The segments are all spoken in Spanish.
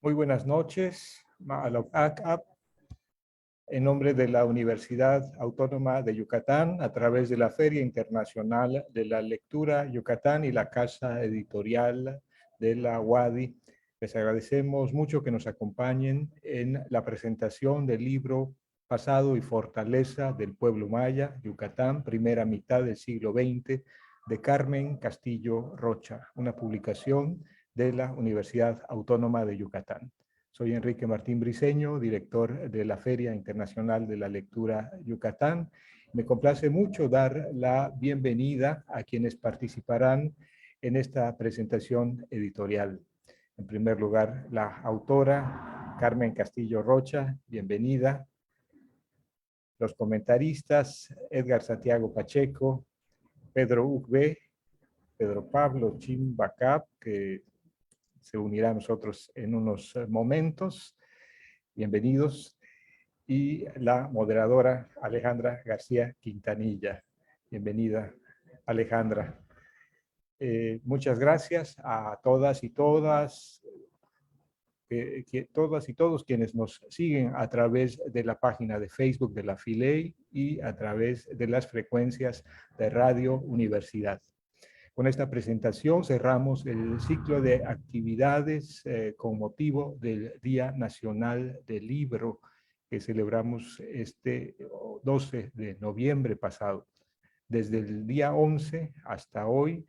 Muy buenas noches, Ma'alok Akab, en nombre de la Universidad Autónoma de Yucatán, a través de la Feria Internacional de la Lectura Yucatán y la Casa Editorial de la UADY. Les agradecemos mucho que nos acompañen en la presentación del libro Pasado y Fortaleza del Pueblo Maya, Yucatán, primera mitad del siglo XX, de Carmen Castillo Rocha, una publicación de la Universidad Autónoma de Yucatán. Soy Enrique Martín Briceño, director de la Feria Internacional de la Lectura Yucatán. Me complace mucho dar la bienvenida a quienes participarán en esta presentación editorial. En primer lugar, la autora Carmen Castillo Rocha, bienvenida. Los comentaristas Edgar Santiago Pacheco, Pedro Ugbe, Pedro Pablo Chimbacap, que se unirá a nosotros en unos momentos. Bienvenidos. Y la moderadora Alejandra García Quintanilla. Bienvenida, Alejandra. Muchas gracias a todas y todas, todas y todos quienes nos siguen a través de la página de Facebook de la FILEI y a través de las frecuencias de Radio Universidad. Con esta presentación cerramos el ciclo de actividades con motivo del Día Nacional del Libro que celebramos este 12 de noviembre pasado. Desde el día 11 hasta hoy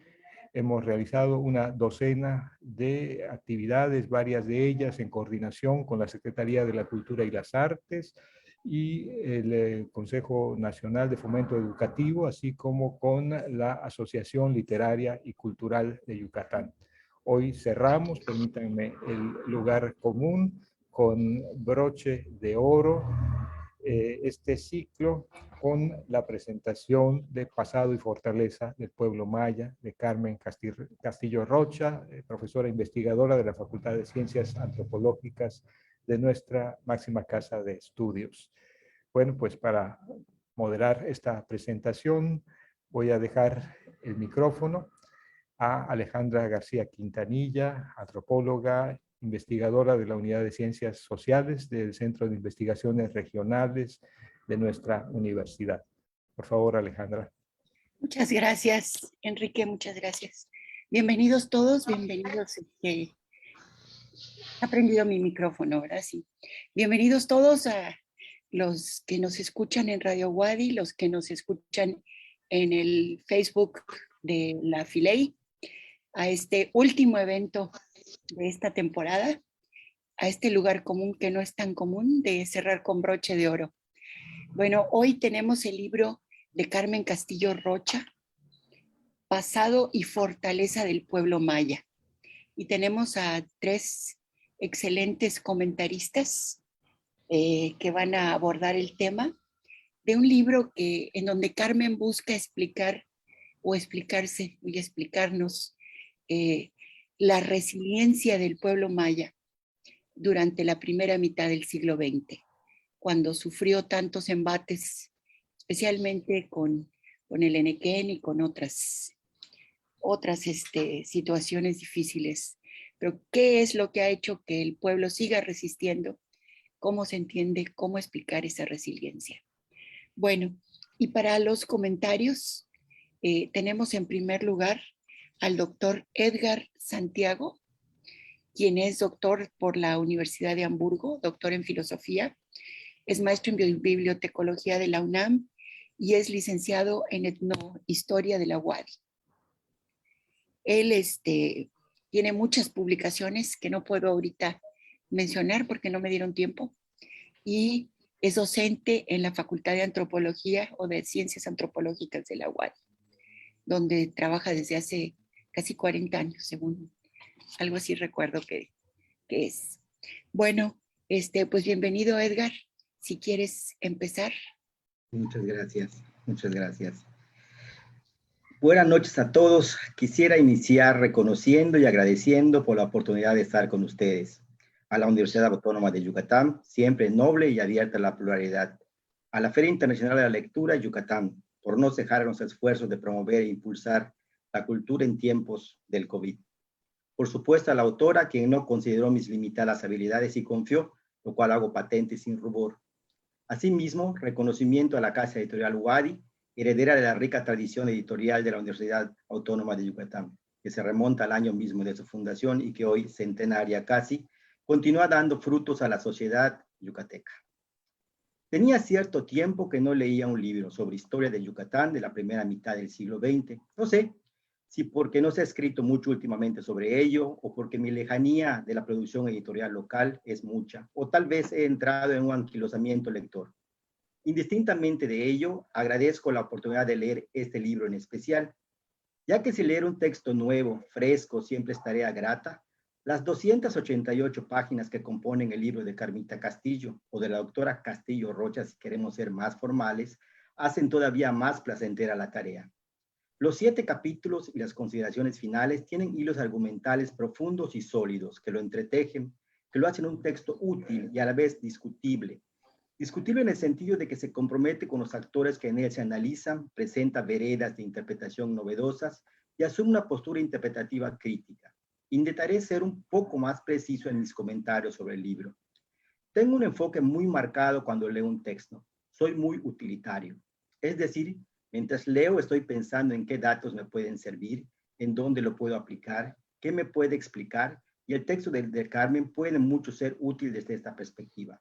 hemos realizado una docena de actividades, varias de ellas en coordinación con la Secretaría de la Cultura y las Artes y el Consejo Nacional de Fomento Educativo, así como con la Asociación Literaria y Cultural de Yucatán. Hoy cerramos, permítanme, el lugar común con broche de oro, este ciclo con la presentación de Pasado y Fortaleza del Pueblo Maya, de Carmen Castillo Rocha, profesora investigadora de la Facultad de Ciencias Antropológicas de nuestra máxima casa de estudios. Bueno, pues para moderar esta presentación voy a dejar el micrófono a Alejandra García Quintanilla, antropóloga, investigadora de la Unidad de Ciencias Sociales del Centro de Investigaciones Regionales de nuestra universidad. Por favor, Alejandra. Muchas gracias, Enrique, muchas gracias. Bienvenidos todos, bienvenidos. He aprendido mi micrófono, ¿verdad? Sí. Bienvenidos todos a los que nos escuchan en Radio UADY, los que nos escuchan en el Facebook de la FILEI, a este último evento de esta temporada, a este lugar común que no es tan común de cerrar con broche de oro. Bueno, hoy tenemos el libro de Carmen Castillo Rocha, Pasado y Fortaleza del Pueblo Maya. Y tenemos a tres excelentes comentaristas que van a abordar el tema de un libro en donde Carmen busca explicar o explicarse y explicarnos la resiliencia del pueblo maya durante la primera mitad del siglo XX, cuando sufrió tantos embates, especialmente con el Enequén y con otras situaciones difíciles. Pero ¿qué es lo que ha hecho que el pueblo siga resistiendo? ¿Cómo se entiende? ¿Cómo explicar esa resiliencia? Bueno, y para los comentarios tenemos en primer lugar al doctor Edgar Santiago, quien es doctor por la Universidad de Hamburgo, doctor en filosofía, es maestro en bibliotecología de la UNAM y es licenciado en etnohistoria de la UADY. Él tiene muchas publicaciones que no puedo ahorita mencionar porque no me dieron tiempo, y es docente en la Facultad de Antropología o de Ciencias Antropológicas de la UADY, donde trabaja desde hace casi 40 años, según algo así recuerdo que es. Bueno, pues bienvenido, Edgar, si quieres empezar. Muchas gracias, muchas gracias. Buenas noches a todos. Quisiera iniciar reconociendo y agradeciendo por la oportunidad de estar con ustedes. A la Universidad Autónoma de Yucatán, siempre noble y abierta a la pluralidad. A la Feria Internacional de la Lectura Yucatán, por no cejar los esfuerzos de promover e impulsar la cultura en tiempos del COVID. Por supuesto, a la autora, quien no consideró mis limitadas habilidades y confió, lo cual hago patente sin rubor. Asimismo, reconocimiento a la Casa Editorial UADY, heredera de la rica tradición editorial de la Universidad Autónoma de Yucatán, que se remonta al año mismo de su fundación y que hoy, centenaria casi, continúa dando frutos a la sociedad yucateca. Tenía cierto tiempo que no leía un libro sobre historia de Yucatán de la primera mitad del siglo XX. No sé si porque no se ha escrito mucho últimamente sobre ello o porque mi lejanía de la producción editorial local es mucha, o tal vez he entrado en un anquilosamiento lector. Indistintamente de ello, agradezco la oportunidad de leer este libro en especial, ya que si leer un texto nuevo, fresco, siempre es tarea grata. Las 288 páginas que componen el libro de Carmita Castillo o de la doctora Castillo Rocha, si queremos ser más formales, hacen todavía más placentera la tarea. Los 7 capítulos y las consideraciones finales tienen hilos argumentales profundos y sólidos que lo entretejen, que lo hacen un texto útil y a la vez discutible. Discutible en el sentido de que se compromete con los actores que en él se analizan, presenta veredas de interpretación novedosas y asume una postura interpretativa crítica. Intentaré ser un poco más preciso en mis comentarios sobre el libro. Tengo un enfoque muy marcado cuando leo un texto. Soy muy utilitario. Es decir, mientras leo estoy pensando en qué datos me pueden servir, en dónde lo puedo aplicar, qué me puede explicar, y el texto de Carmen puede mucho ser útil desde esta perspectiva.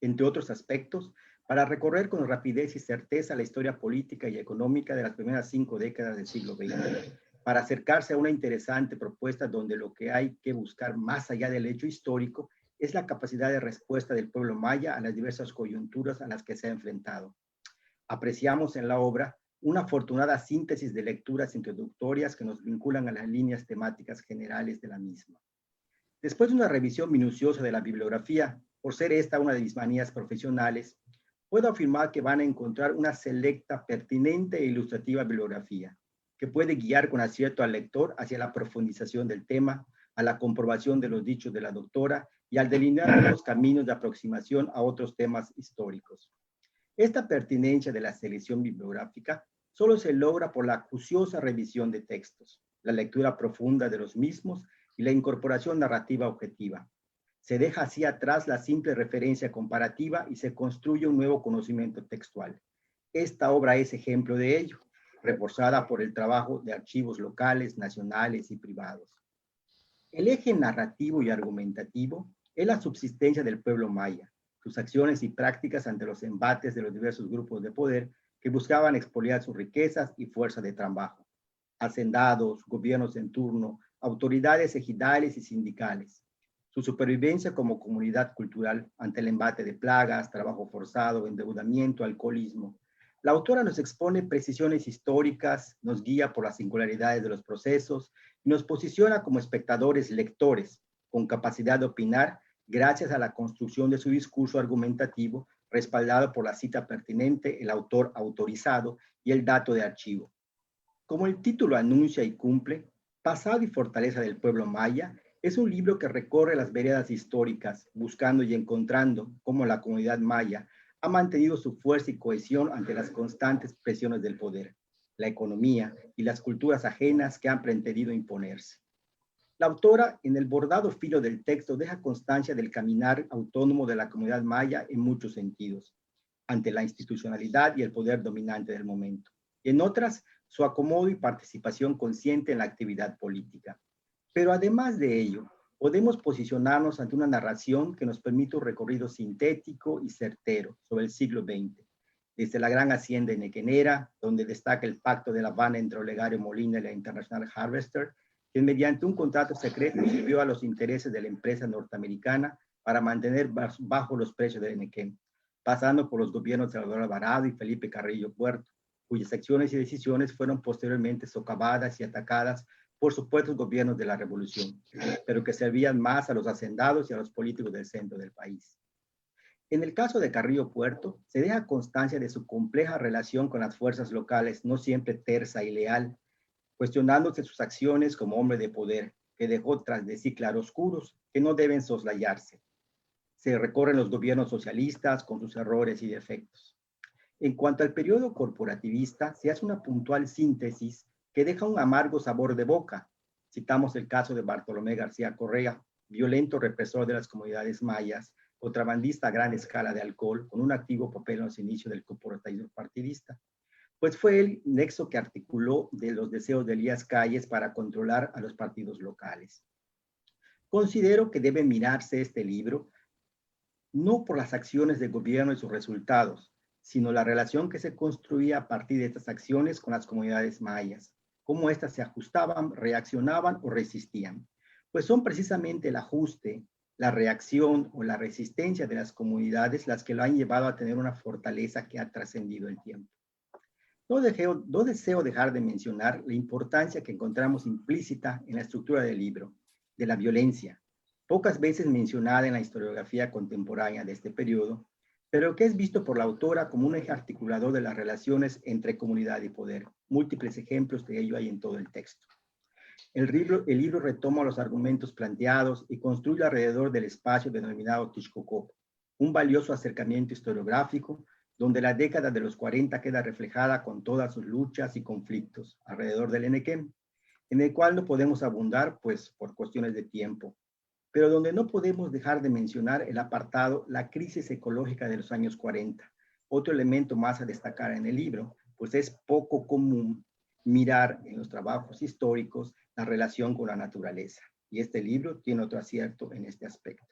Entre otros aspectos, para recorrer con rapidez y certeza la historia política y económica de las primeras 5 décadas del siglo XX, para acercarse a una interesante propuesta donde lo que hay que buscar más allá del hecho histórico es la capacidad de respuesta del pueblo maya a las diversas coyunturas a las que se ha enfrentado. Apreciamos en la obra una afortunada síntesis de lecturas introductorias que nos vinculan a las líneas temáticas generales de la misma. Después de una revisión minuciosa de la bibliografía, por ser esta una de mis manías profesionales, puedo afirmar que van a encontrar una selecta, pertinente e ilustrativa bibliografía, que puede guiar con acierto al lector hacia la profundización del tema, a la comprobación de los dichos de la doctora y al delinear nuevos caminos de aproximación a otros temas históricos. Esta pertinencia de la selección bibliográfica solo se logra por la acuciosa revisión de textos, la lectura profunda de los mismos y la incorporación narrativa objetiva. Se deja así atrás la simple referencia comparativa y se construye un nuevo conocimiento textual. Esta obra es ejemplo de ello, reforzada por el trabajo de archivos locales, nacionales y privados. El eje narrativo y argumentativo es la subsistencia del pueblo maya, sus acciones y prácticas ante los embates de los diversos grupos de poder que buscaban expoliar sus riquezas y fuerza de trabajo. Hacendados, gobiernos en turno, autoridades ejidales y sindicales. Su supervivencia como comunidad cultural ante el embate de plagas, trabajo forzado, endeudamiento, alcoholismo. La autora nos expone precisiones históricas, nos guía por las singularidades de los procesos y nos posiciona como espectadores lectores, con capacidad de opinar gracias a la construcción de su discurso argumentativo, respaldado por la cita pertinente, el autor autorizado y el dato de archivo. Como el título anuncia y cumple, Pasado y Fortaleza del Pueblo Maya es un libro que recorre las veredas históricas, buscando y encontrando cómo la comunidad maya ha mantenido su fuerza y cohesión ante las constantes presiones del poder, la economía y las culturas ajenas que han pretendido imponerse. La autora, en el bordado filo del texto, deja constancia del caminar autónomo de la comunidad maya en muchos sentidos, ante la institucionalidad y el poder dominante del momento. Y en otras, su acomodo y participación consciente en la actividad política. Pero además de ello, podemos posicionarnos ante una narración que nos permite un recorrido sintético y certero sobre el siglo XX, desde la gran hacienda enequenera, donde destaca el pacto de La Habana entre Olegario Molina y la International Harvester, que mediante un contrato secreto sirvió a los intereses de la empresa norteamericana para mantener bajo los precios del Enequén, pasando por los gobiernos de Salvador Alvarado y Felipe Carrillo Puerto, cuyas acciones y decisiones fueron posteriormente socavadas y atacadas por supuestos gobiernos de la revolución, pero que servían más a los hacendados y a los políticos del centro del país. En el caso de Carrillo Puerto, se deja constancia de su compleja relación con las fuerzas locales, no siempre tersa y leal, cuestionándose sus acciones como hombre de poder, que dejó tras de sí claroscuros que no deben soslayarse. Se recorren los gobiernos socialistas con sus errores y defectos. En cuanto al periodo corporativista, se hace una puntual síntesis que deja un amargo sabor de boca. Citamos el caso de Bartolomé García Correa, violento represor de las comunidades mayas, contrabandista a gran escala de alcohol, con un activo papel en los inicios del corporativismo partidista. Pues fue el nexo que articuló de los deseos de Elías Calles para controlar a los partidos locales. Considero que debe mirarse este libro no por las acciones del gobierno y sus resultados, sino la relación que se construía a partir de estas acciones con las comunidades mayas, cómo éstas se ajustaban, reaccionaban o resistían. Pues son precisamente el ajuste, la reacción o la resistencia de las comunidades las que lo han llevado a tener una fortaleza que ha trascendido el tiempo. No deseo dejar de mencionar la importancia que encontramos implícita en la estructura del libro, de la violencia, pocas veces mencionada en la historiografía contemporánea de este periodo, pero que es visto por la autora como un eje articulador de las relaciones entre comunidad y poder. Múltiples ejemplos de ello hay en todo el texto. El libro retoma los argumentos planteados y construye alrededor del espacio denominado Tixcocop, un valioso acercamiento historiográfico donde la década de los 40 queda reflejada con todas sus luchas y conflictos alrededor del Enequén, en el cual no podemos abundar, pues, por cuestiones de tiempo, pero donde no podemos dejar de mencionar el apartado La crisis ecológica de los años 40, otro elemento más a destacar en el libro, pues es poco común mirar en los trabajos históricos la relación con la naturaleza, y este libro tiene otro acierto en este aspecto.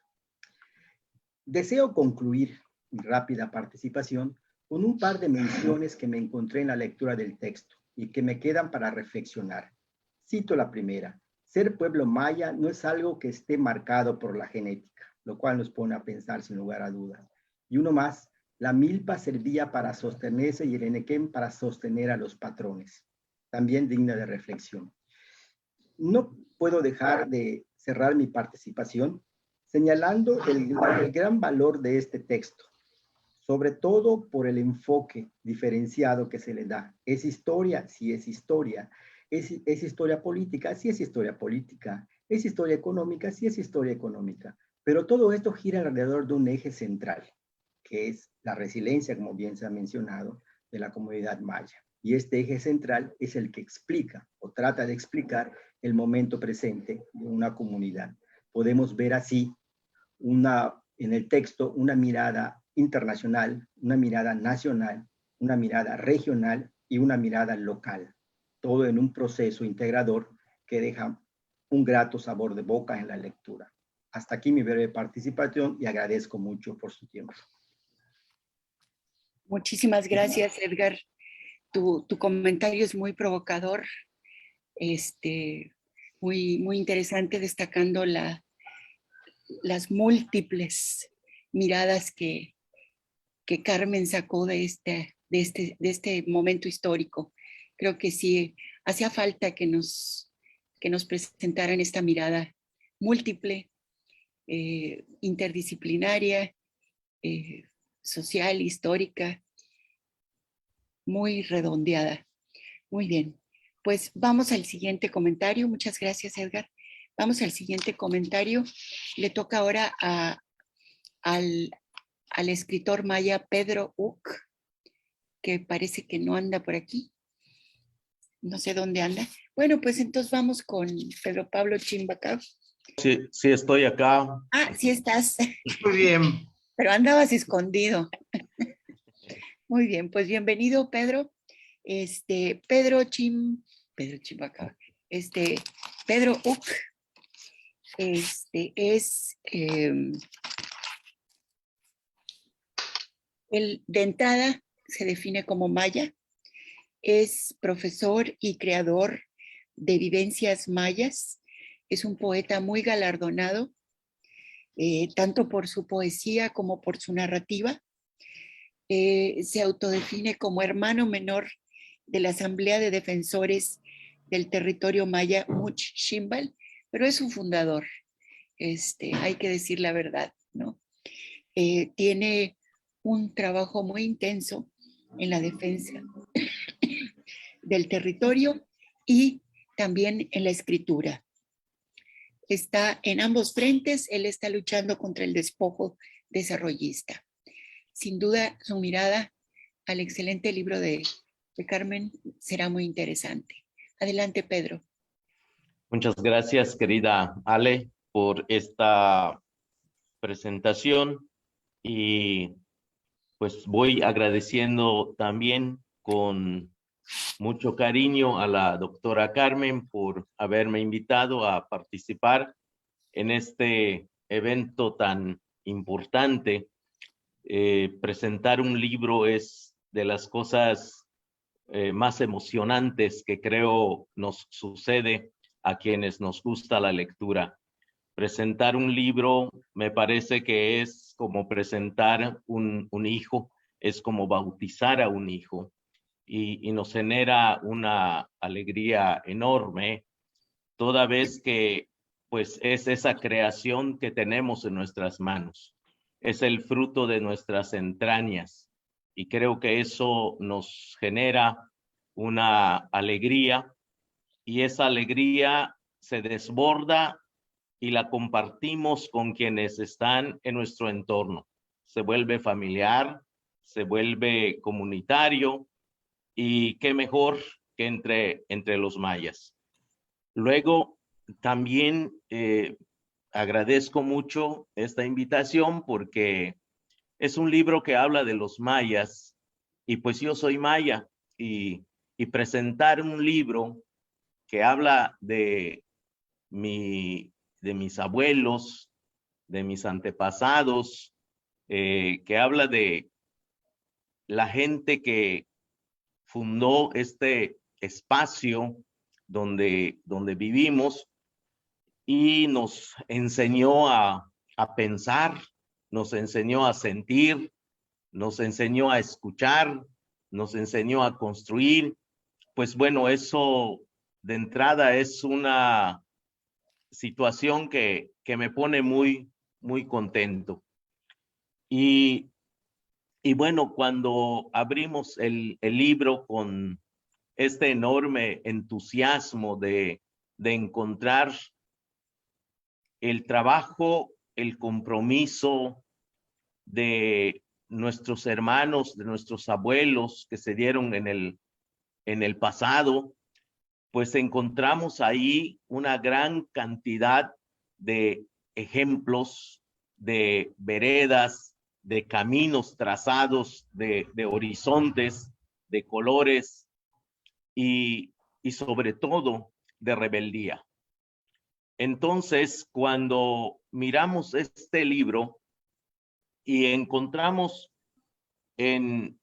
Deseo concluir mi rápida participación con un par de menciones que me encontré en la lectura del texto y que me quedan para reflexionar. Cito la primera: ser pueblo maya no es algo que esté marcado por la genética, lo cual nos pone a pensar sin lugar a dudas. Y uno más: la milpa servía para sostenerse y el enequén para sostener a los patrones. También digna de reflexión. No puedo dejar de cerrar mi participación señalando el gran valor de este texto, sobre todo por el enfoque diferenciado que se le da. ¿Es historia? Sí es historia. ¿Es historia política? Sí es historia política. ¿Es historia económica? Sí es historia económica. Pero todo esto gira alrededor de un eje central, que es la resiliencia, como bien se ha mencionado, de la comunidad maya. Y este eje central es el que explica o trata de explicar el momento presente de una comunidad. Podemos ver así en el texto una mirada internacional, una mirada nacional, una mirada regional y una mirada local, todo en un proceso integrador que deja un grato sabor de boca en la lectura. Hasta aquí mi breve participación y agradezco mucho por su tiempo. Muchísimas gracias, Edgar. Tu comentario es muy provocador, muy interesante, destacando las múltiples miradas que Carmen sacó de este momento histórico. Creo que sí, hacía falta que nos presentaran esta mirada múltiple, interdisciplinaria, social, histórica, muy redondeada. Muy bien, pues vamos al siguiente comentario. Muchas gracias, Edgar. Vamos al siguiente comentario. Le toca ahora al escritor maya Pedro Uc, que parece que no anda por aquí. No sé dónde anda. Bueno, pues entonces vamos con Pedro Pablo Chimbacá. Sí, estoy acá. Ah, sí estás. Muy bien. Pero andabas escondido. Muy bien, pues bienvenido, Pedro. Pedro Chimbacá. Pedro Uc. De entrada se define como maya, es profesor y creador de vivencias mayas, es un poeta muy galardonado, tanto por su poesía como por su narrativa. Se autodefine como hermano menor de la Asamblea de Defensores del Territorio Maya Much Ximbal, pero es su fundador, hay que decir la verdad, ¿no? Tiene un trabajo muy intenso en la defensa del territorio y también en la escritura. Está en ambos frentes, él está luchando contra el despojo desarrollista. Sin duda, su mirada al excelente libro de Carmen será muy interesante. Adelante, Pedro. Muchas gracias, querida Ale, por esta presentación y pues voy agradeciendo también con mucho cariño a la doctora Carmen por haberme invitado a participar en este evento tan importante. Presentar un libro es de las cosas más emocionantes que creo nos sucede a quienes nos gusta la lectura. Presentar un libro me parece que es como presentar un hijo, es como bautizar a un hijo y nos genera una alegría enorme toda vez que pues es esa creación que tenemos en nuestras manos, es el fruto de nuestras entrañas y creo que eso nos genera una alegría y esa alegría se desborda y la compartimos con quienes están en nuestro entorno. Se vuelve familiar, se vuelve comunitario y qué mejor que entre los mayas. Luego, también agradezco mucho esta invitación porque es un libro que habla de los mayas y pues yo soy maya y presentar un libro que habla de mis abuelos, de mis antepasados, que habla de la gente que fundó este espacio donde vivimos y nos enseñó a pensar, nos enseñó a sentir, nos enseñó a escuchar, nos enseñó a construir. Pues bueno, eso de entrada es una situación que me pone muy, muy contento. Y bueno, cuando abrimos el libro con este enorme entusiasmo de encontrar el trabajo, el compromiso de nuestros hermanos, de nuestros abuelos que se dieron en el pasado, pues encontramos ahí una gran cantidad de ejemplos, de veredas, de caminos trazados, de horizontes, de colores y sobre todo de rebeldía. Entonces, cuando miramos este libro y encontramos en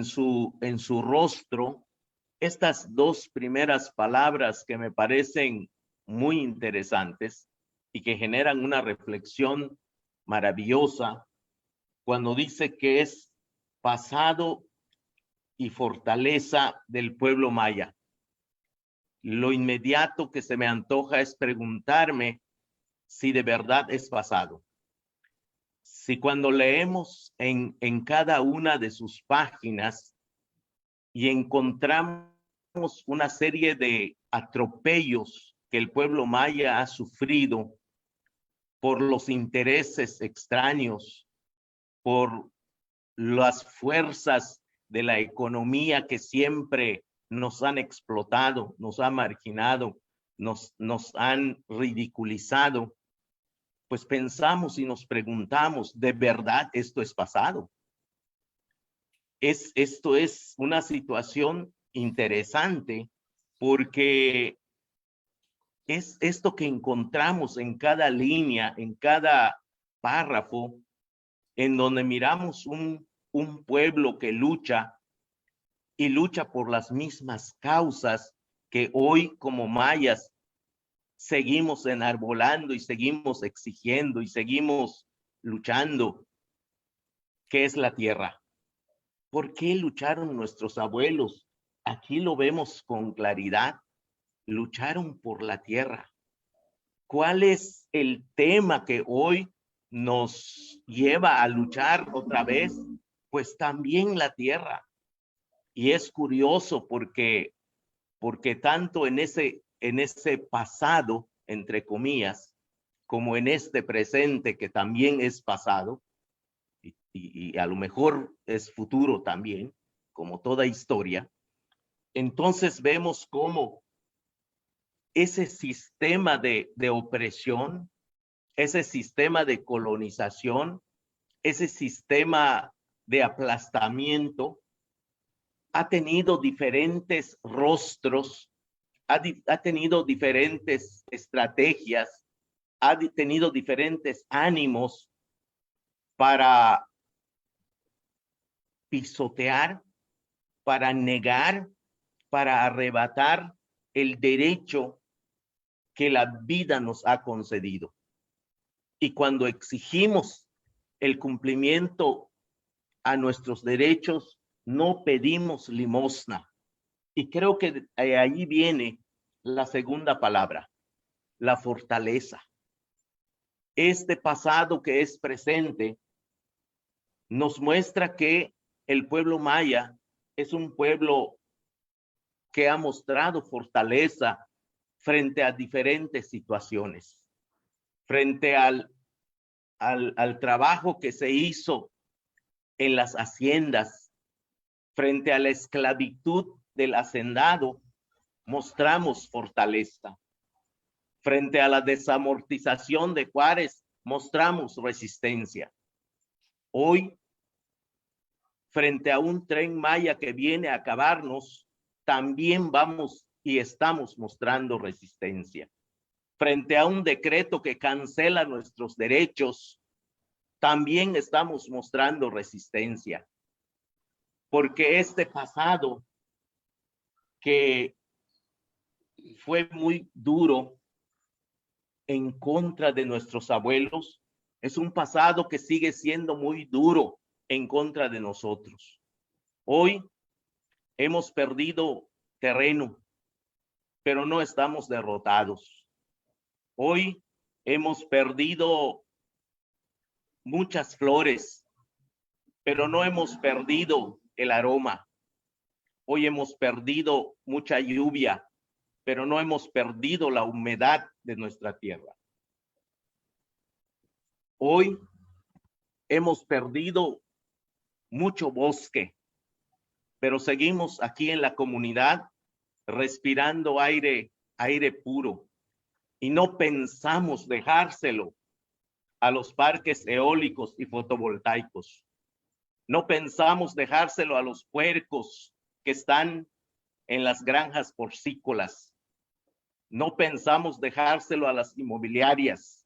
su rostro estas dos primeras palabras que me parecen muy interesantes y que generan una reflexión maravillosa, cuando dice que es pasado y fortaleza del pueblo maya. Lo inmediato que se me antoja es preguntarme si de verdad es pasado. Si cuando leemos en cada una de sus páginas y encontramos una serie de atropellos que el pueblo maya ha sufrido por los intereses extraños, por las fuerzas de la economía que siempre nos han explotado, nos han marginado, nos han ridiculizado, pues pensamos y nos preguntamos, ¿de verdad esto es pasado? Esto es una situación interesante porque es esto que encontramos en cada línea, en cada párrafo, en donde miramos un pueblo que lucha y lucha por las mismas causas que hoy como mayas seguimos enarbolando y seguimos exigiendo y seguimos luchando, que es la tierra. ¿Por qué lucharon nuestros abuelos? Aquí lo vemos con claridad. Lucharon por la tierra. ¿Cuál es el tema que hoy nos lleva a luchar otra vez? Pues también la tierra. Y es curioso porque tanto en ese pasado, entre comillas, como en este presente que también es pasado, y a lo mejor es futuro también, como toda historia, entonces vemos cómo ese sistema de opresión, ese sistema de colonización, ese sistema de aplastamiento ha tenido diferentes rostros, ha tenido diferentes estrategias, ha tenido diferentes ánimos para pisotear, para negar, para arrebatar el derecho que la vida nos ha concedido. Y cuando exigimos el cumplimiento a nuestros derechos, no pedimos limosna. Y creo que ahí viene la segunda palabra, la fortaleza. Este pasado que es presente nos muestra que el pueblo maya es un pueblo que ha mostrado fortaleza frente a diferentes situaciones, frente al trabajo que se hizo en las haciendas, frente a la esclavitud del hacendado, mostramos fortaleza. Frente a la desamortización de Juárez, mostramos resistencia. Hoy, frente a un Tren Maya que viene a acabarnos, también vamos y estamos mostrando resistencia. Frente a un decreto que cancela nuestros derechos, también estamos mostrando resistencia. Porque este pasado que fue muy duro en contra de nuestros abuelos, es un pasado que sigue siendo muy duro en contra de nosotros. Hoy hemos perdido terreno, pero no estamos derrotados. Hoy hemos perdido muchas flores, pero no hemos perdido el aroma. Hoy hemos perdido mucha lluvia, pero no hemos perdido la humedad de nuestra tierra. Hoy hemos perdido mucho bosque, pero seguimos aquí en la comunidad respirando aire puro y no pensamos dejárselo a los parques eólicos y fotovoltaicos. No pensamos dejárselo a los puercos que están en las granjas porcícolas. No pensamos dejárselo a las inmobiliarias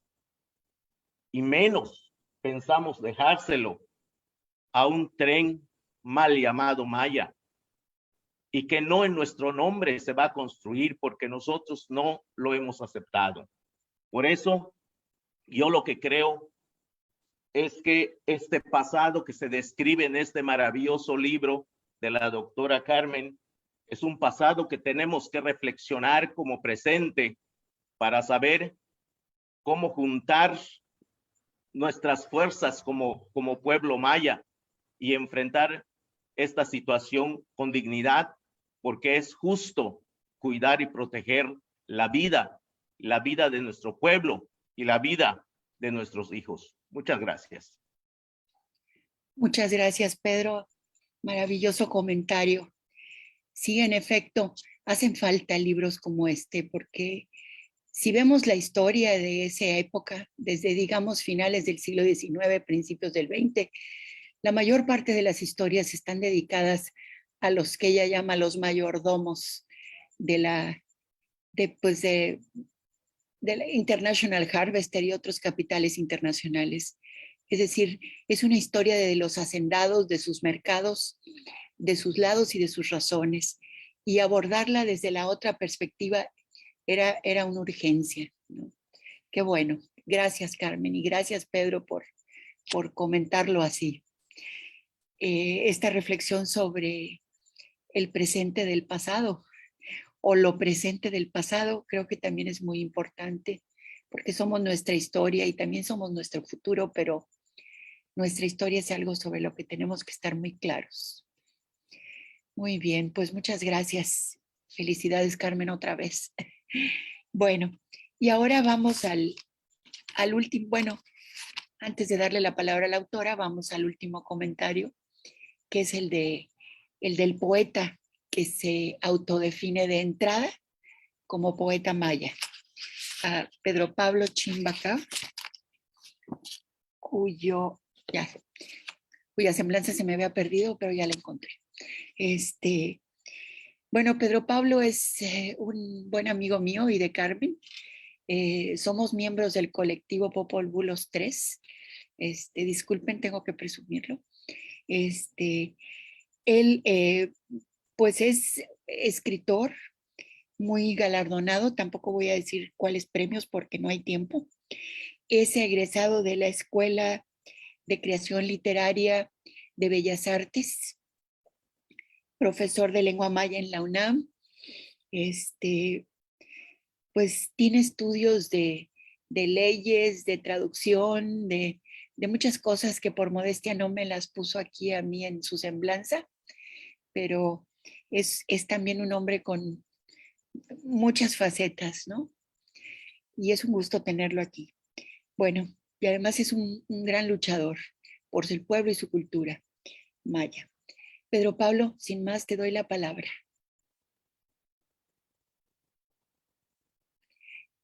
y menos pensamos dejárselo a un tren mal llamado Maya y que no en nuestro nombre se va a construir porque nosotros no lo hemos aceptado. Por eso, yo lo que creo es que este pasado que se describe en este maravilloso libro de la doctora Carmen es un pasado que tenemos que reflexionar como presente para saber cómo juntar nuestras fuerzas como pueblo maya y enfrentar esta situación con dignidad, porque es justo cuidar y proteger la vida de nuestro pueblo y la vida de nuestros hijos. Muchas gracias. Muchas gracias, Pedro. Maravilloso comentario. Sí, en efecto, hacen falta libros como este, porque si vemos la historia de esa época, desde, digamos, finales del siglo XIX, principios del XX, la mayor parte de las historias están dedicadas a los que ella llama los mayordomos de la International Harvester y otros capitales internacionales. Es decir, es una historia de los hacendados, de sus mercados, de sus lados y de sus razones. Y abordarla desde la otra perspectiva era una urgencia, ¿no? Qué bueno. Gracias, Carmen, y gracias, Pedro, por comentarlo así. Esta reflexión sobre el presente del pasado o lo presente del pasado creo que también es muy importante porque somos nuestra historia y también somos nuestro futuro, pero nuestra historia es algo sobre lo que tenemos que estar muy claros. Muy bien, pues muchas gracias. Felicidades, Carmen, otra vez. Bueno, y ahora vamos al último, bueno, antes de darle la palabra a la autora, vamos al último comentario, que es el del poeta que se autodefine de entrada como poeta maya, a Pedro Pablo Chimbacá, cuya semblanza se me había perdido, pero ya la encontré. Bueno, Pedro Pablo es un buen amigo mío y de Carmen. Somos miembros del colectivo Popol Vuh los tres. Disculpen, tengo que presumirlo. Él, pues es escritor muy galardonado, tampoco voy a decir cuáles premios porque no hay tiempo. Es egresado de la Escuela de Creación Literaria de Bellas Artes, profesor de lengua maya en la UNAM. Pues tiene estudios de leyes, de traducción, de muchas cosas que por modestia no me las puso aquí a mí en su semblanza, pero es también un hombre con muchas facetas, ¿no? Y es un gusto tenerlo aquí. Bueno, y además es un gran luchador por su pueblo y su cultura maya. Pedro Pablo, sin más, te doy la palabra.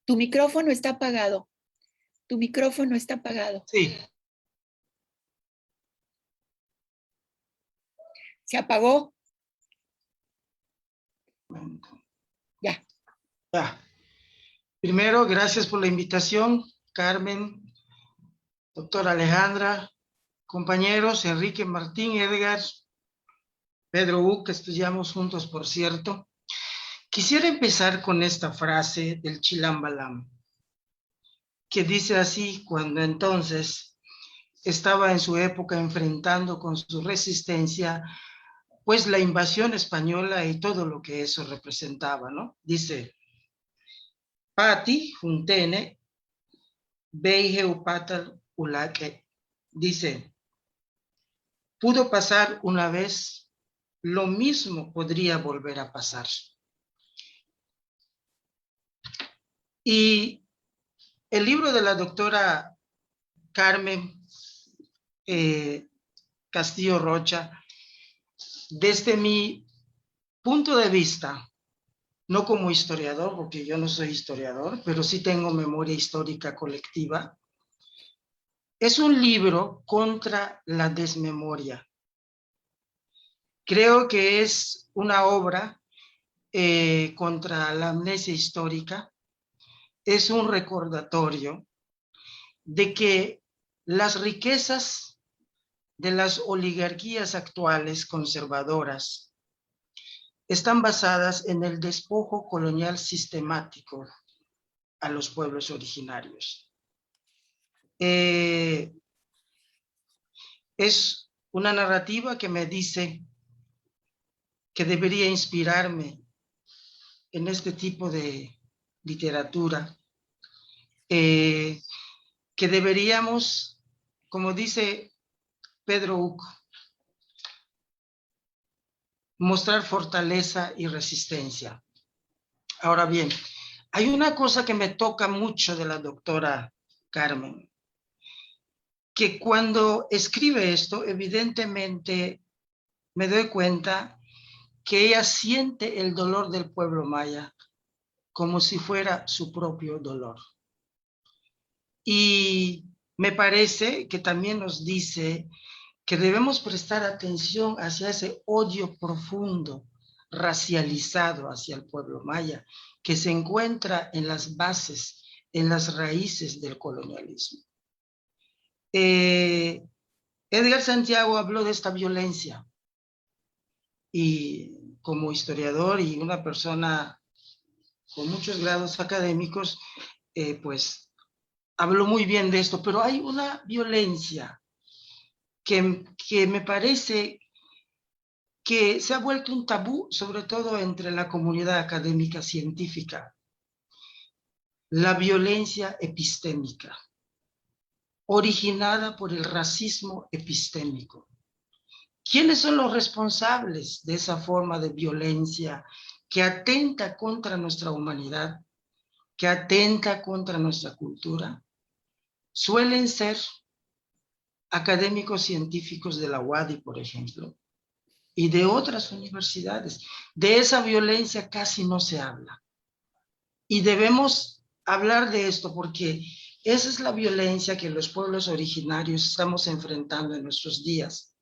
Tu micrófono está apagado. Tu micrófono está apagado. Sí. ¿Se apagó? Ya. Ya. Primero, gracias por la invitación, Carmen, doctora Alejandra, compañeros, Enrique, Martín, Edgar, Pedro Hugo, que estudiamos juntos, por cierto. Quisiera empezar con esta frase del Chilambalam, que dice así: cuando entonces estaba en su época enfrentando con su resistencia, pues la invasión española y todo lo que eso representaba, ¿no? Dice: Pati, Juntene, Beige Upatal Ulaque. Dice: pudo pasar una vez, lo mismo podría volver a pasar. Y el libro de la doctora Carmen Castillo Rocha, desde mi punto de vista, no como historiador, porque yo no soy historiador, pero sí tengo memoria histórica colectiva, es un libro contra la desmemoria. Creo que es una obra contra la amnesia histórica. Es un recordatorio de que las riquezas de las oligarquías actuales conservadoras están basadas en el despojo colonial sistemático a los pueblos originarios. Es una narrativa que me dice que debería inspirarme en este tipo de literatura, que deberíamos, como dice Pedro Hugo, mostrar fortaleza y resistencia. Ahora bien, hay una cosa que me toca mucho de la doctora Carmen, que cuando escribe esto, evidentemente me doy cuenta que ella siente el dolor del pueblo maya como si fuera su propio dolor. Y me parece que también nos dice que debemos prestar atención hacia ese odio profundo, racializado hacia el pueblo maya, que se encuentra en las bases, en las raíces del colonialismo. Edgar Santiago habló de esta violencia y como historiador y una persona con muchos grados académicos, pues habló muy bien de esto, pero hay una violencia que me parece que se ha vuelto un tabú, sobre todo entre la comunidad académica científica: la violencia epistémica, originada por el racismo epistémico. ¿Quiénes son los responsables de esa forma de violencia que atenta contra nuestra humanidad, que atenta contra nuestra cultura? Suelen ser académicos científicos de la UADY, por ejemplo, y de otras universidades. De esa violencia casi no se habla. Y debemos hablar de esto porque esa es la violencia que los pueblos originarios estamos enfrentando en nuestros días.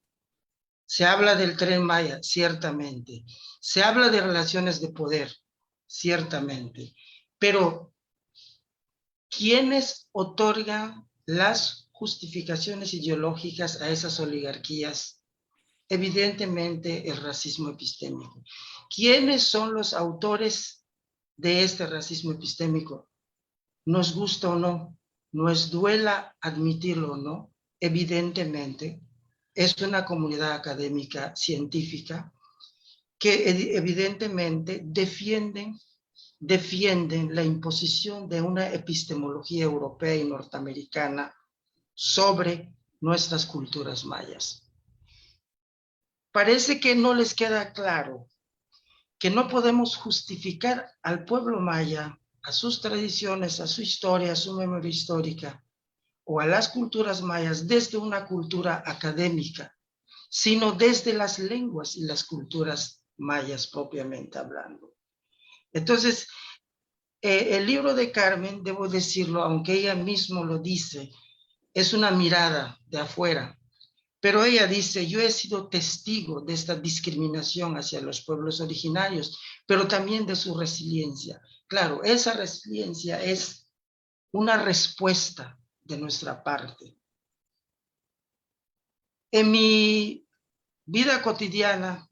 Se habla del Tren Maya, ciertamente. Se habla de relaciones de poder, ciertamente. Pero, ¿quiénes otorgan las justificaciones ideológicas a esas oligarquías? Evidentemente, el racismo epistémico. ¿Quiénes son los autores de este racismo epistémico? Nos gusta o no, nos duela admitirlo o no, evidentemente, es una comunidad académica científica que evidentemente defienden la imposición de una epistemología europea y norteamericana sobre nuestras culturas mayas. Parece que no les queda claro que no podemos justificar al pueblo maya, a sus tradiciones, a su historia, a su memoria histórica, o a las culturas mayas desde una cultura académica, sino desde las lenguas y las culturas mayas propiamente hablando. Entonces, el libro de Carmen, debo decirlo, aunque ella mismo lo dice, es una mirada de afuera, pero ella dice, yo he sido testigo de esta discriminación hacia los pueblos originarios, pero también de su resiliencia. Claro, esa resiliencia es una respuesta de nuestra parte. En mi vida cotidiana,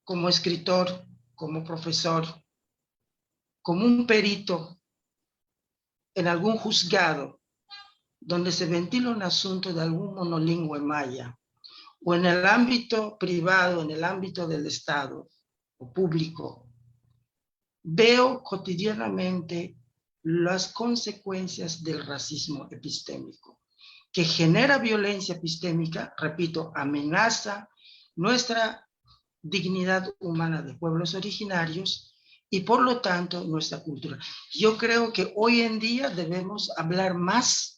como escritor, como profesor, como un perito en algún juzgado, donde se ventila un asunto de algún monolingüe maya, o en el ámbito privado, en el ámbito del Estado o público, veo cotidianamente las consecuencias del racismo epistémico, que genera violencia epistémica, repito, amenaza nuestra dignidad humana de pueblos originarios y por lo tanto nuestra cultura. Yo creo que hoy en día debemos hablar más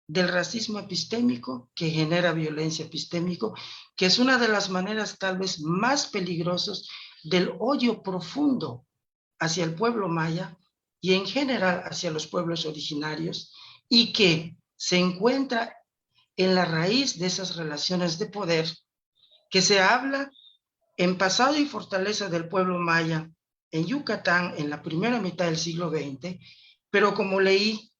del racismo epistémico que genera violencia epistémico, que es una de las maneras tal vez más peligrosas del odio profundo hacia el pueblo maya y en general hacia los pueblos originarios, y que se encuentra en la raíz de esas relaciones de poder que se habla en Pasado y Fortaleza del Pueblo Maya, en Yucatán, en la primera mitad del siglo XX, pero como leí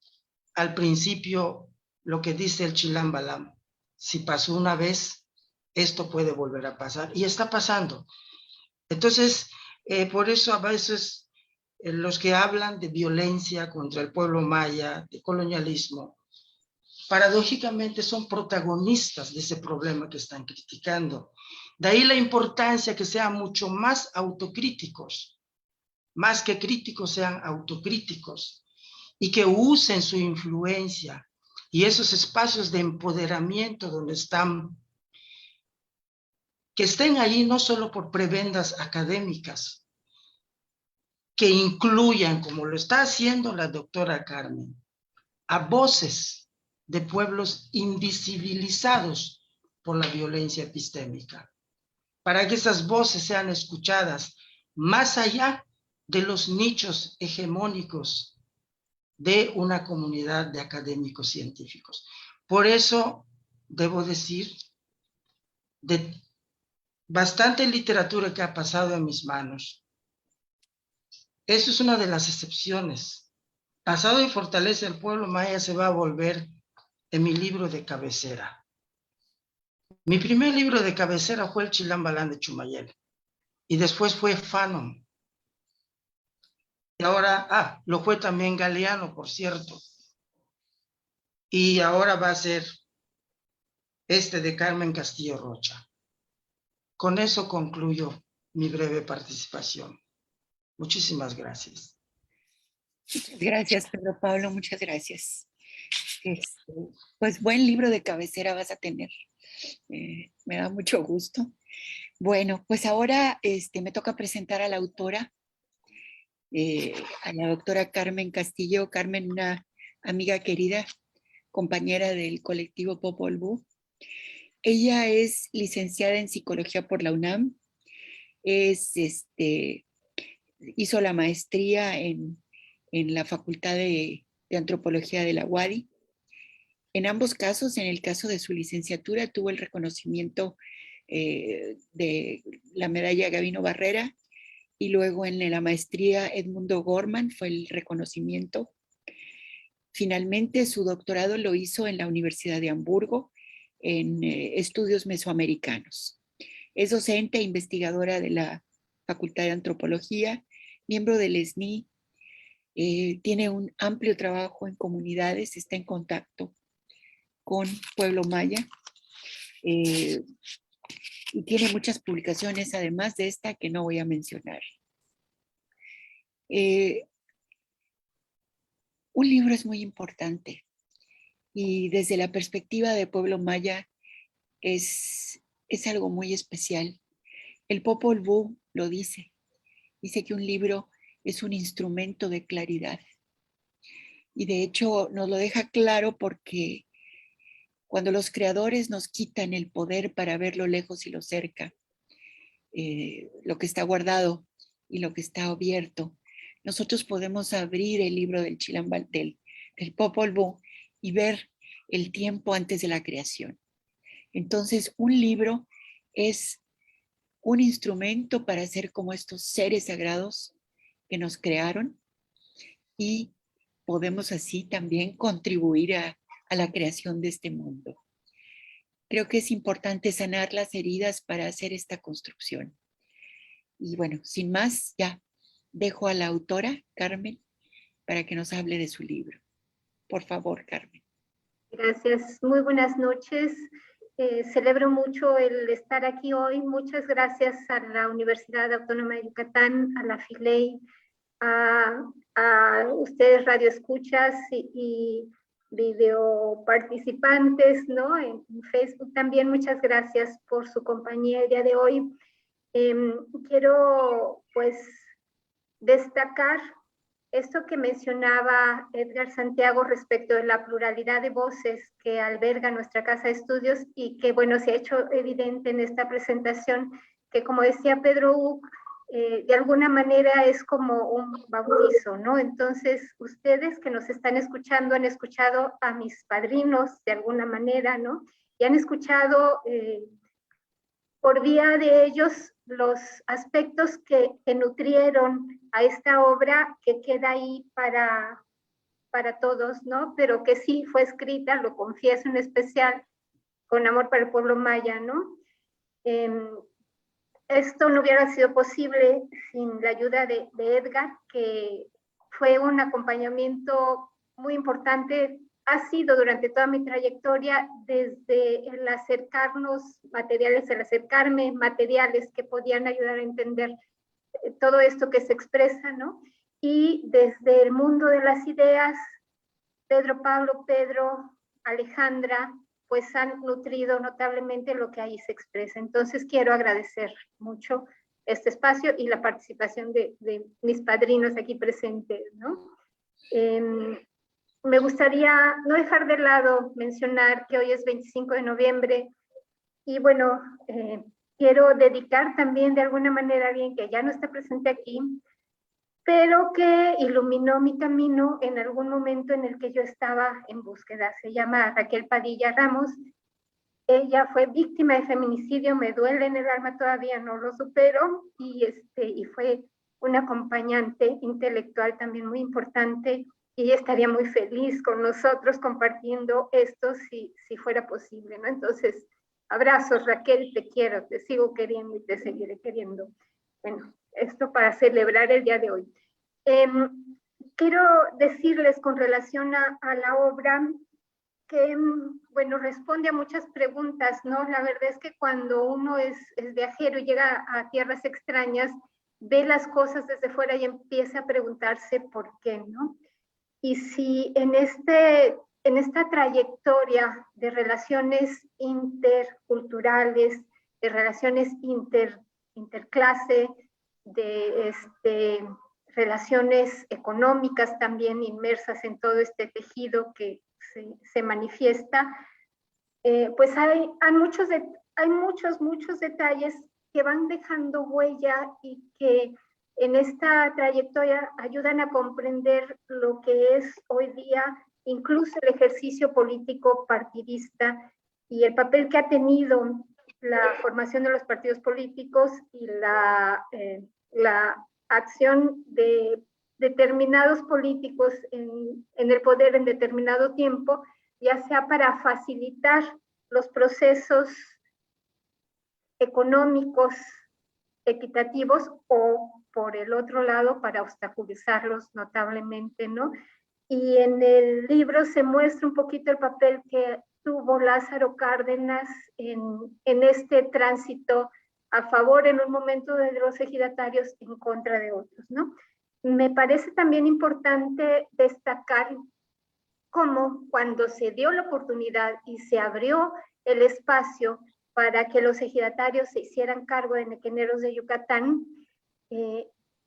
al principio lo que dice el Chilam Balam, si pasó una vez, esto puede volver a pasar, y está pasando. Entonces, por eso a veces los que hablan de violencia contra el pueblo maya, de colonialismo, paradójicamente son protagonistas de ese problema que están criticando. De ahí la importancia que sean mucho más autocríticos, más que críticos sean autocríticos, y que usen su influencia y esos espacios de empoderamiento donde están, que estén allí no solo por prebendas académicas, que incluyan, como lo está haciendo la doctora Carmen, a voces de pueblos invisibilizados por la violencia epistémica, para que esas voces sean escuchadas más allá de los nichos hegemónicos de una comunidad de académicos científicos. Por eso, debo decir, de bastante literatura que ha pasado en mis manos, eso es una de las excepciones. Pasado y Fortaleza del Pueblo Maya se va a volver en mi libro de cabecera. Mi primer libro de cabecera fue el Chilam Balam de Chumayel, y después fue Fanon. Y ahora, lo fue también Galeano, por cierto. Y ahora va a ser este de Carmen Castillo Rocha. Con eso concluyo mi breve participación. Muchísimas gracias. Muchas gracias, Pedro Pablo, muchas gracias. Pues buen libro de cabecera vas a tener. Me da mucho gusto. Bueno, pues ahora me toca presentar a la autora, a la doctora Carmen Castillo. Carmen, una amiga querida, compañera del colectivo Popol Vuh. Ella es licenciada en psicología por la UNAM, es hizo la maestría en la Facultad de Antropología de la UADY. En ambos casos, en el caso de su licenciatura, tuvo el reconocimiento de la medalla Gabino Barrera, y luego en la maestría Edmundo Gorman fue el reconocimiento. Finalmente, su doctorado lo hizo en la Universidad de Hamburgo, en estudios mesoamericanos. Es docente e investigadora de la Facultad de Antropología, miembro del SNI, tiene un amplio trabajo en comunidades, está en contacto con Pueblo Maya, y tiene muchas publicaciones, además de esta que no voy a mencionar. Un libro es muy importante y desde la perspectiva de Pueblo Maya es algo muy especial. El Popol Vuh lo dice que un libro es un instrumento de claridad. Y de hecho nos lo deja claro porque cuando los creadores nos quitan el poder para ver lo lejos y lo cerca, lo que está guardado y lo que está abierto, nosotros podemos abrir el libro del Chilambal, del Popol Vuh, y ver el tiempo antes de la creación. Entonces, un libro es un instrumento para ser como estos seres sagrados que nos crearon, y podemos así también contribuir a la creación de este mundo. Creo que es importante sanar las heridas para hacer esta construcción. Y bueno, sin más, ya dejo a la autora, Carmen, para que nos hable de su libro. Por favor, Carmen. Gracias, muy buenas noches. Celebro mucho el estar aquí hoy. Muchas gracias a la Universidad Autónoma de Yucatán, a la FILEI, a ustedes radioescuchas y video participantes, ¿no? En Facebook también, muchas gracias por su compañía el día de hoy. Quiero pues destacar esto que mencionaba Edgar Santiago respecto de la pluralidad de voces que alberga nuestra Casa de Estudios y que, bueno, se ha hecho evidente en esta presentación, que como decía Pedro Uc, de alguna manera es como un bautizo, ¿no? Entonces, ustedes que nos están escuchando han escuchado a mis padrinos de alguna manera, ¿no? Y han escuchado por vía de ellos los aspectos que nutrieron a esta obra que queda ahí para todos, ¿no? Pero que sí fue escrita, lo confieso en especial, con amor para el pueblo maya, ¿no? Esto no hubiera sido posible sin la ayuda de Edgar, que fue un acompañamiento muy importante, ha sido durante toda mi trayectoria, desde el acercarnos materiales, el acercarme materiales que podían ayudar a entender todo esto que se expresa, ¿no? Y desde el mundo de las ideas, Pedro Pablo, Pedro, Alejandra, pues han nutrido notablemente lo que ahí se expresa. Entonces quiero agradecer mucho este espacio y la participación de mis padrinos aquí presentes, ¿no? Me gustaría no dejar de lado mencionar que hoy es 25 de noviembre y bueno, quiero dedicar también de alguna manera a alguien que ya no está presente aquí, pero que iluminó mi camino en algún momento en el que yo estaba en búsqueda. Se llama Raquel Padilla Ramos. Ella fue víctima de feminicidio, me duele en el alma, todavía no lo supero, y fue una acompañante intelectual también muy importante, y ella estaría muy feliz con nosotros compartiendo esto si fuera posible, ¿no? Entonces, abrazos, Raquel, te quiero, te sigo queriendo y te seguiré queriendo. Bueno, esto para celebrar el día de hoy. Quiero decirles con relación a la obra que, bueno, responde a muchas preguntas, ¿no? La verdad es que cuando uno es viajero y llega a tierras extrañas, ve las cosas desde fuera y empieza a preguntarse por qué, ¿no? Y si en esta trayectoria de relaciones interculturales, de relaciones interclase, de relaciones económicas también inmersas en todo este tejido que se manifiesta, pues hay muchos detalles que van dejando huella y que en esta trayectoria ayudan a comprender lo que es hoy día incluso el ejercicio político partidista y el papel que ha tenido la formación de los partidos políticos y la acción de determinados políticos en el poder en determinado tiempo, ya sea para facilitar los procesos económicos equitativos o por el otro lado para obstaculizarlos notablemente, ¿no? Y en el libro se muestra un poquito el papel que tuvo Lázaro Cárdenas en este tránsito a favor en un momento de los ejidatarios, en contra de otros, ¿no? Me parece también importante destacar cómo cuando se dio la oportunidad y se abrió el espacio para que los ejidatarios se hicieran cargo de Nequeneros de Yucatán,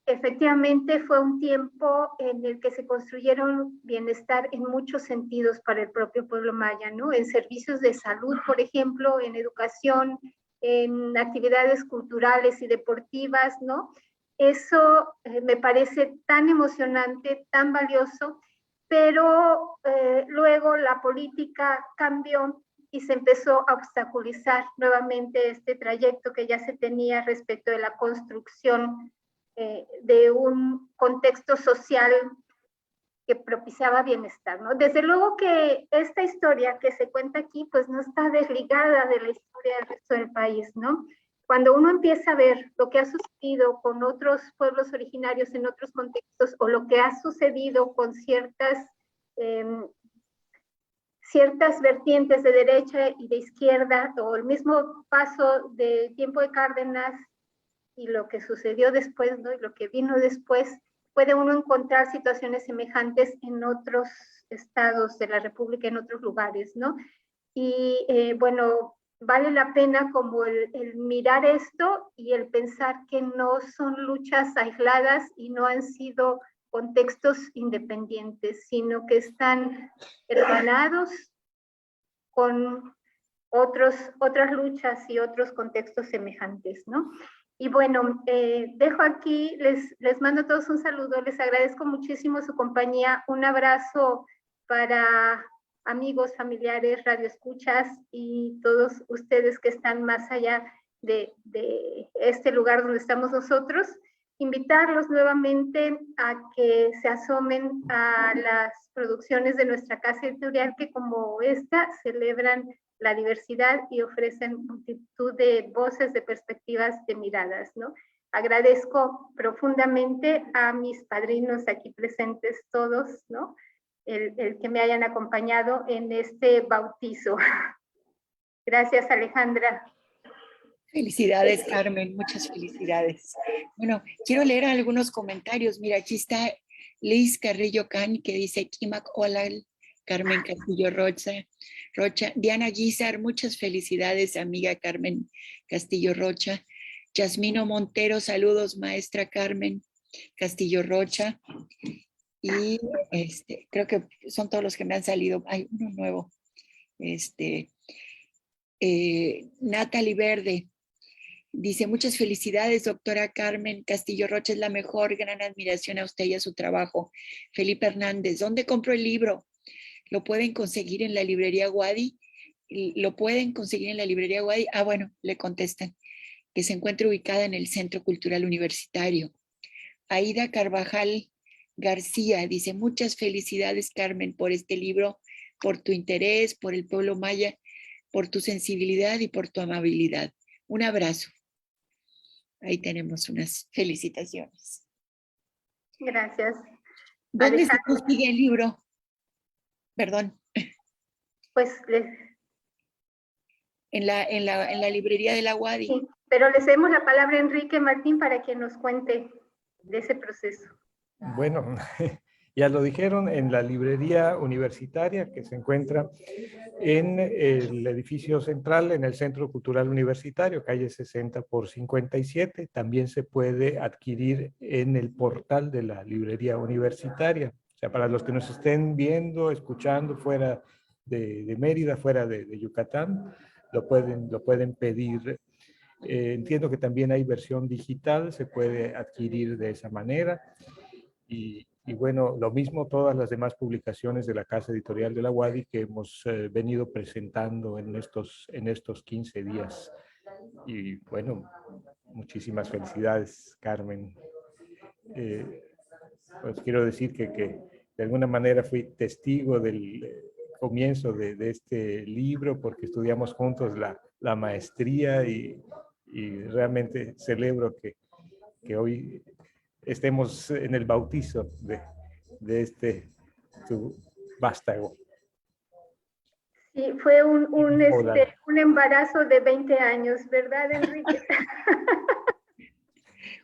efectivamente fue un tiempo en el que se construyeron bienestar en muchos sentidos para el propio pueblo maya, ¿no? En servicios de salud, por ejemplo, en educación, en actividades culturales y deportivas, ¿no? Eso me parece tan emocionante, tan valioso, pero luego la política cambió y se empezó a obstaculizar nuevamente este trayecto que ya se tenía respecto de la construcción de un contexto social que propiciaba bienestar, ¿no? Desde luego que esta historia que se cuenta aquí, pues no está desligada de la historia del resto del país, ¿no? Cuando uno empieza a ver lo que ha sucedido con otros pueblos originarios en otros contextos o lo que ha sucedido con ciertas vertientes de derecha y de izquierda, o el mismo paso del tiempo de Cárdenas y lo que sucedió después, ¿no? Y lo que vino después, puede uno encontrar situaciones semejantes en otros estados de la República, en otros lugares, ¿no? Y bueno, vale la pena como el mirar esto y el pensar que no son luchas aisladas y no han sido contextos independientes, sino que están hermanados con otras luchas y otros contextos semejantes, ¿no? Y bueno, dejo aquí, les mando a todos un saludo, les agradezco muchísimo su compañía, un abrazo para amigos, familiares, radioescuchas y todos ustedes que están más allá de este lugar donde estamos nosotros. Invitarlos nuevamente a que se asomen a las producciones de nuestra casa editorial que como esta celebran la diversidad y ofrecen multitud de voces, de perspectivas, de miradas, ¿no? Agradezco profundamente a mis padrinos aquí presentes todos, ¿no? El que me hayan acompañado en este bautizo. Gracias, Alejandra. Felicidades, Carmen, muchas felicidades. Bueno, quiero leer algunos comentarios. Mira, aquí está Liz Carrillo Can, que dice Kimak Olal, Carmen Castillo Rocha. Diana Guizar, muchas felicidades, amiga Carmen Castillo Rocha. Yasmino Montero, saludos, maestra Carmen Castillo Rocha. Y creo que son todos los que me han salido. Hay uno nuevo. Natalie Verde dice, muchas felicidades, doctora Carmen Castillo Rocha, es la mejor, gran admiración a usted y a su trabajo. Felipe Hernández, ¿dónde compro el libro? ¿Lo pueden conseguir en la librería Wadi? ¿Lo pueden conseguir en la librería Wadi? Ah, bueno, le contestan, que se encuentra ubicada en el Centro Cultural Universitario. Aida Carvajal García dice, muchas felicidades, Carmen, por este libro, por tu interés, por el pueblo maya, por tu sensibilidad y por tu amabilidad. Un abrazo. Ahí tenemos unas felicitaciones. Gracias. ¿Dónde se consigue el libro? Perdón. Pues en la librería de la UADY. Sí, pero le cedemos la palabra a Enrique Martín para que nos cuente de ese proceso. Bueno, ya lo dijeron, en la librería universitaria que se encuentra en el edificio central, en el Centro Cultural Universitario, calle 60 por 57. También se puede adquirir en el portal de la librería universitaria. O sea, para los que nos estén viendo, escuchando fuera de Mérida, fuera de Yucatán, lo pueden pedir Entiendo que también hay versión digital, se puede adquirir de esa manera. Y bueno, lo mismo todas las demás publicaciones de la Casa Editorial de la UADY que hemos venido presentando en estos 15 días. Y bueno, muchísimas felicidades, Carmen. Pues quiero decir que de alguna manera fui testigo del comienzo de este libro porque estudiamos juntos la maestría y realmente celebro que hoy estemos en el bautizo de este tu vástago. Sí, fue un embarazo de 20 años, ¿verdad, Enrique?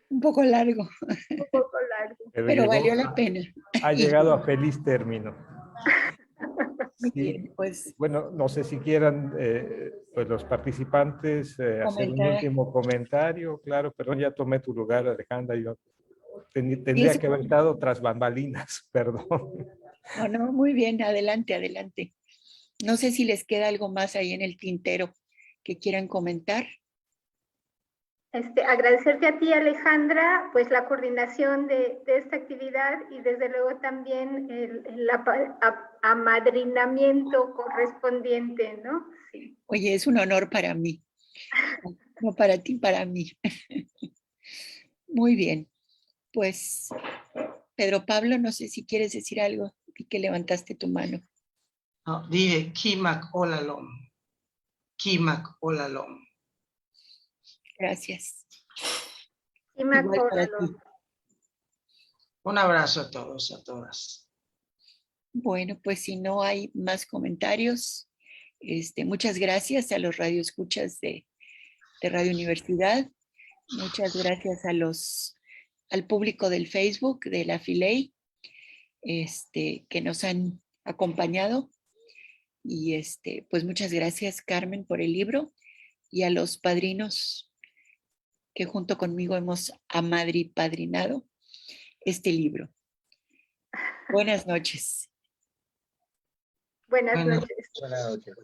Un poco largo, Un poco largo. pero valió la pena. Ha llegado a feliz término. Muy Sí. bien, pues. Bueno, no sé si quieran pues los participantes hacer un último comentario. Claro, perdón, ya tomé tu lugar, Alejandra. Yo tendría que haber estado tras bambalinas, perdón. No, muy bien, adelante, adelante. No sé si les queda algo más ahí en el tintero que quieran comentar. Agradecerte a ti, Alejandra, pues la coordinación de esta actividad y desde luego también el amadrinamiento correspondiente, ¿no? Sí. Oye, es un honor para mí. No para ti, para mí. Muy bien. Pues, Pedro Pablo, no sé si quieres decir algo y que levantaste tu mano. No, dije Kimak Olalom. Kimak Olalom. Gracias. Kimak Igual para ti. Olalom. Un abrazo a todos, a todas. Bueno, pues si no hay más comentarios, muchas gracias a los radioescuchas de Radio Universidad. Muchas gracias al público del Facebook, de la Filey, que nos han acompañado. Y pues muchas gracias, Carmen, por el libro y a los padrinos que junto conmigo hemos amadripadrinado este libro. Buenas noches. Buenas noches. Buenas noches.